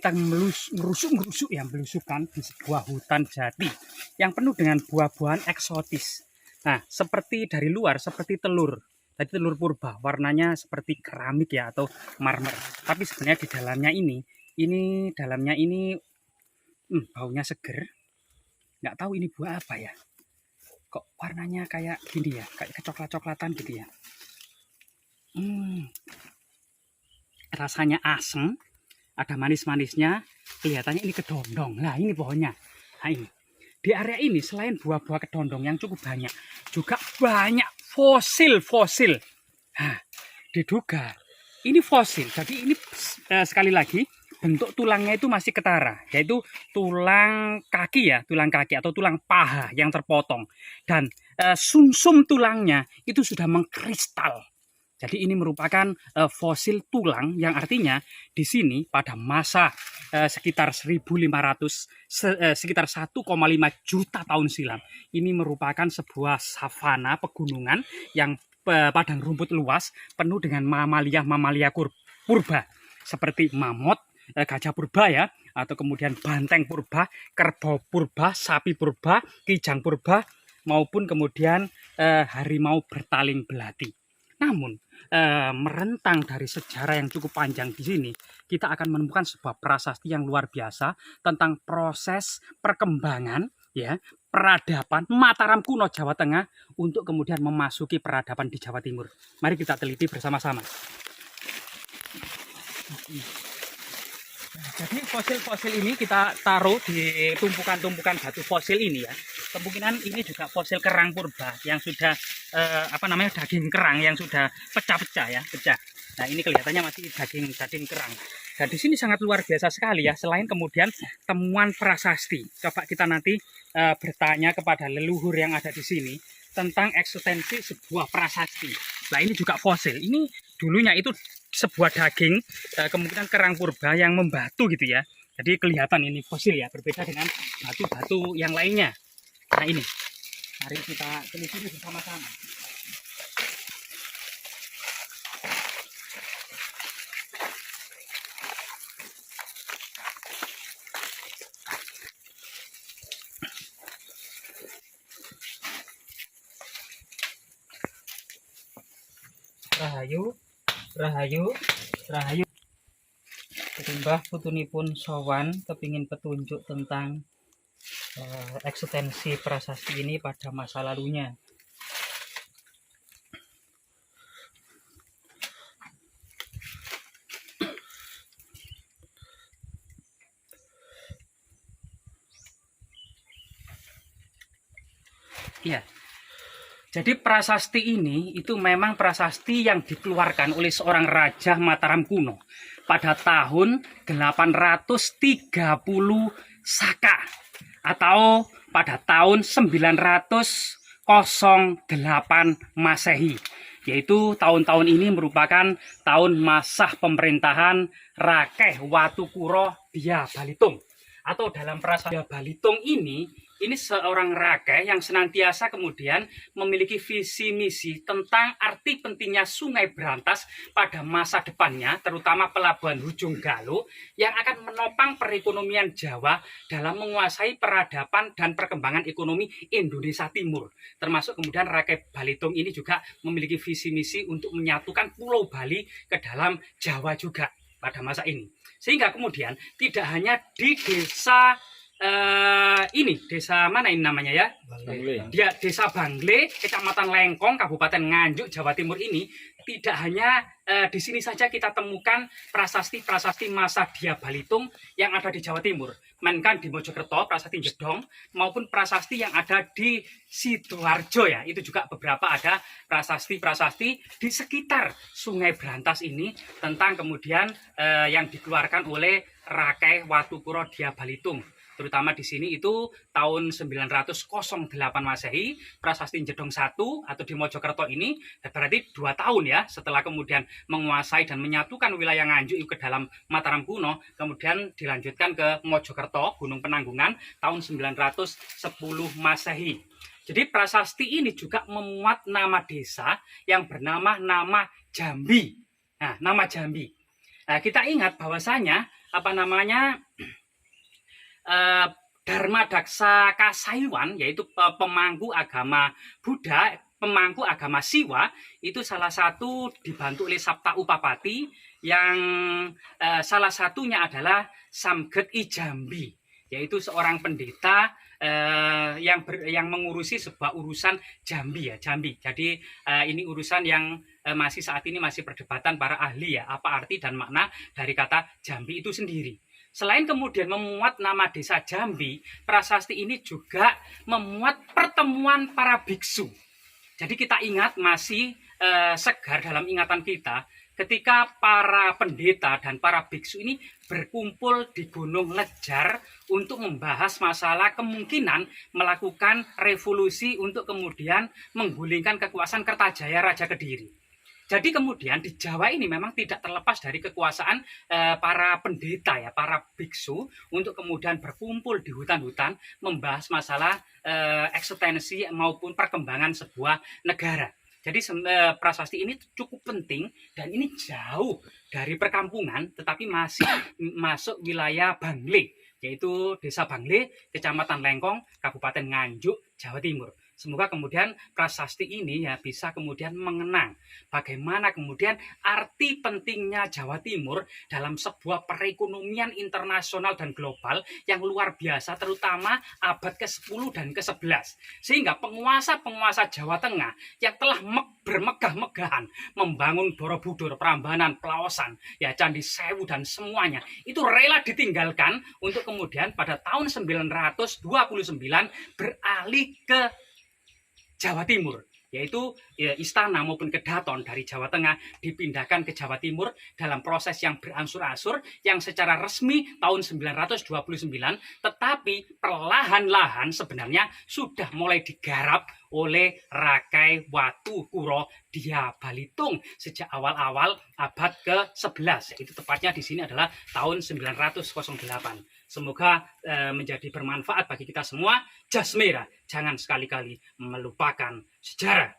kita merusuk ya, belusukan di sebuah hutan jati yang penuh dengan buah-buahan eksotis. Nah, seperti dari luar seperti telur. Tadi telur purba, warnanya seperti keramik ya atau marmer. Tapi sebenarnya di dalamnya ini baunya seger. Nggak tahu ini buah apa ya. Kok warnanya kayak gini ya, kayak kecoklat-coklatan gitu ya. Rasanya asem, ada manis-manisnya, kelihatannya ini kedondong. Nah, ini pohonnya. Nah, ini. Di area ini selain buah-buah kedondong yang cukup banyak, juga banyak fosil-fosil. Nah, diduga ini fosil. Jadi ini sekali lagi bentuk tulangnya itu masih ketara, yaitu tulang kaki ya, tulang kaki atau tulang paha yang terpotong. Dan sumsum tulangnya itu sudah mengkristal. Jadi ini merupakan fosil tulang yang artinya di sini pada masa sekitar 1500 sekitar 1,5 juta tahun silam. Ini merupakan sebuah savana pegunungan yang padang rumput luas penuh dengan mamalia purba seperti mamut, gajah purba ya, atau kemudian banteng purba, kerbau purba, sapi purba, kijang purba maupun kemudian harimau bertaling belati. Namun merentang dari sejarah yang cukup panjang di sini, kita akan menemukan sebuah prasasti yang luar biasa tentang proses perkembangan ya peradaban Mataram kuno Jawa Tengah untuk kemudian memasuki peradaban di Jawa Timur. Mari kita teliti bersama-sama. Jadi fosil-fosil ini kita taruh di tumpukan-tumpukan batu fosil ini ya. Kemungkinan ini juga fosil kerang purba yang sudah daging kerang yang sudah pecah-pecah ya, pecah. Nah, ini kelihatannya masih daging kerang. Dan di sini sangat luar biasa sekali ya. Selain kemudian temuan prasasti. Coba kita nanti bertanya kepada leluhur yang ada di sini tentang eksistensi sebuah prasasti. Nah, ini juga fosil. Ini dulunya itu sebuah daging, kemungkinan kerang purba yang membatu gitu ya. Jadi kelihatan ini fosil ya, berbeda dengan batu-batu yang lainnya. Nah, ini mari kita telusuri bersama-sama. Rahayu. Mbah putunipun sowan kepingin petunjuk tentang eksistensi prasasti ini pada masa lalunya. Iya. Jadi prasasti ini itu memang prasasti yang dikeluarkan oleh seorang raja Mataram kuno pada tahun 830 Saka atau pada tahun 908 Masehi. Yaitu tahun-tahun ini merupakan tahun masa pemerintahan Rakeh Watukuro Dia Balitung. Atau dalam prasasti Balitung ini seorang rakyat yang senantiasa kemudian memiliki visi misi tentang arti pentingnya Sungai Brantas pada masa depannya, terutama pelabuhan Hujung Galuh yang akan menopang perekonomian Jawa dalam menguasai peradaban dan perkembangan ekonomi Indonesia Timur. Termasuk kemudian rakyat Balitung ini juga memiliki visi misi untuk menyatukan Pulau Bali ke dalam Jawa juga pada masa ini. Sehingga kemudian tidak hanya di desa desa mana ini namanya ya? Dia Desa Bangle, Kecamatan Lengkong, Kabupaten Nganjuk, Jawa Timur ini tidak hanya di sini saja kita temukan prasasti-prasasti masa Dia Balitung yang ada di Jawa Timur, melainkan di Mojokerto, prasasti Jedong, maupun prasasti yang ada di Sidoarjo ya, itu juga beberapa ada prasasti-prasasti di sekitar Sungai Brantas ini tentang kemudian yang dikeluarkan oleh Rakeh Watukuro Dia Balitung. Terutama di sini itu tahun 908 Masehi, prasasti Jedong 1 atau di Mojokerto ini berarti 2 tahun ya setelah kemudian menguasai dan menyatukan wilayah Nganjuk ke dalam Mataram kuno, kemudian dilanjutkan ke Mojokerto, Gunung Penanggungan tahun 910 Masehi. Jadi prasasti ini juga memuat nama desa yang bernama nama Jambi. Nah, nama Jambi. Nah, kita ingat bahwasanya Dharma Daksa Kasaiwan, yaitu pemangku agama Buddha, pemangku agama Siwa, itu salah satu dibantu oleh Sabta Upapati, yang salah satunya adalah Samget Ijambi, yaitu seorang pendeta yang mengurusi sebuah urusan Jambi ya, Jambi. Jadi ini urusan yang masih saat ini masih perdebatan para ahli ya, apa arti dan makna dari kata Jambi itu sendiri. Selain kemudian memuat nama desa Jambi, prasasti ini juga memuat pertemuan para biksu. Jadi kita ingat, masih segar dalam ingatan kita ketika para pendeta dan para biksu ini berkumpul di Gunung Lejar untuk membahas masalah kemungkinan melakukan revolusi untuk kemudian menggulingkan kekuasaan Kertajaya Raja Kediri. Jadi kemudian di Jawa ini memang tidak terlepas dari kekuasaan para pendeta ya, para biksu, untuk kemudian berkumpul di hutan-hutan membahas masalah eksistensi maupun perkembangan sebuah negara. Jadi prasasti ini cukup penting, dan ini jauh dari perkampungan tetapi masih masuk wilayah Bangle, yaitu Desa Bangle, Kecamatan Lengkong, Kabupaten Nganjuk, Jawa Timur. Semoga kemudian prasasti ini ya bisa kemudian mengenang bagaimana kemudian arti pentingnya Jawa Timur dalam sebuah perekonomian internasional dan global yang luar biasa, terutama abad ke-10 dan ke-11. Sehingga penguasa-penguasa Jawa Tengah yang telah bermegah-megahan membangun Borobudur, Prambanan, Pelawasan, ya Candi Sewu dan semuanya, itu rela ditinggalkan untuk kemudian pada tahun 929 beralih ke Jawa Timur, yaitu istana maupun kedaton dari Jawa Tengah dipindahkan ke Jawa Timur dalam proses yang berangsur-angsur, yang secara resmi tahun 929, tetapi perlahan-lahan sebenarnya sudah mulai digarap oleh Rakai Watu Kuro Dia Balitung sejak awal-awal abad ke-11, itu tepatnya di sini adalah tahun 908. Semoga menjadi bermanfaat bagi kita semua. Jas merah, jangan sekali-kali melupakan sejarah.